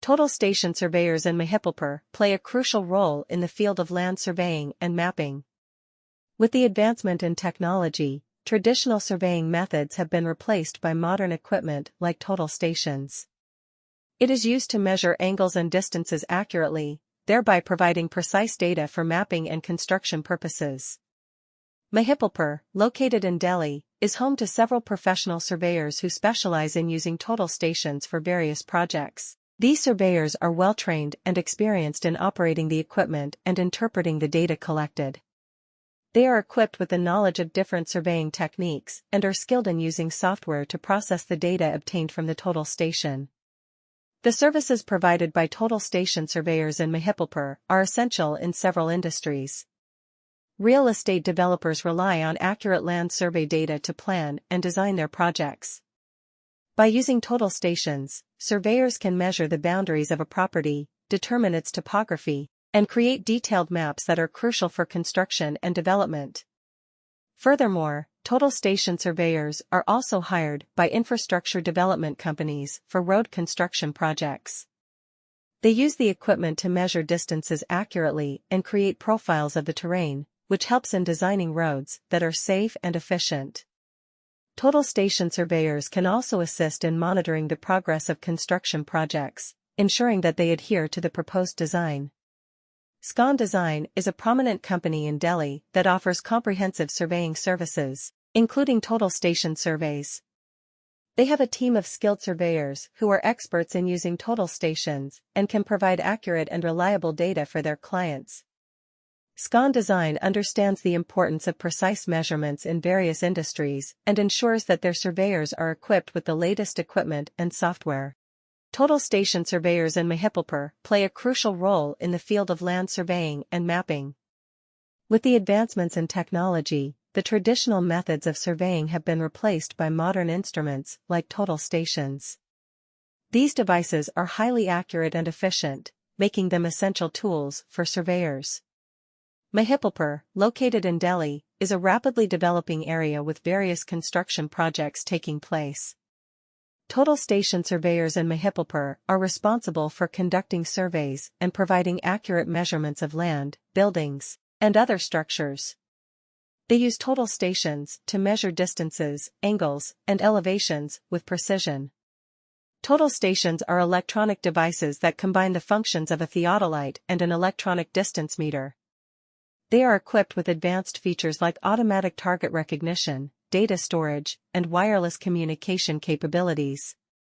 Total station surveyors in Mahipalpur play a crucial role in the field of land surveying and mapping. With the advancement in technology, traditional surveying methods have been replaced by modern equipment like total stations. It is used to measure angles and distances accurately, thereby providing precise data for mapping and construction purposes. Mahipalpur, located in Delhi, is home to several professional surveyors who specialize in using total stations for various projects. These surveyors are well-trained and experienced in operating the equipment and interpreting the data collected. They are equipped with the knowledge of different surveying techniques and are skilled in using software to process the data obtained from the total station. The services provided by total station surveyors in Mahipalpur are essential in several industries. Real estate developers rely on accurate land survey data to plan and design their projects. By using total stations, surveyors can measure the boundaries of a property, determine its topography, and create detailed maps that are crucial for construction and development. Furthermore, total station surveyors are also hired by infrastructure development companies for road construction projects. They use the equipment to measure distances accurately and create profiles of the terrain, which helps in designing roads that are safe and efficient. Total station surveyors can also assist in monitoring the progress of construction projects, ensuring that they adhere to the proposed design. SCON Design is a prominent company in Delhi that offers comprehensive surveying services, including total station surveys. They have a team of skilled surveyors who are experts in using total stations and can provide accurate and reliable data for their clients. SCON Design understands the importance of precise measurements in various industries and ensures that their surveyors are equipped with the latest equipment and software. Total station surveyors in Mahipalpur play a crucial role in the field of land surveying and mapping. With the advancements in technology, the traditional methods of surveying have been replaced by modern instruments like total stations. These devices are highly accurate and efficient, making them essential tools for surveyors. Mahipalpur, located in Delhi, is a rapidly developing area with various construction projects taking place. Total station surveyors in Mahipalpur are responsible for conducting surveys and providing accurate measurements of land, buildings, and other structures. They use total stations to measure distances, angles, and elevations with precision. Total stations are electronic devices that combine the functions of a theodolite and an electronic distance meter. They are equipped with advanced features like automatic target recognition, data storage, and wireless communication capabilities.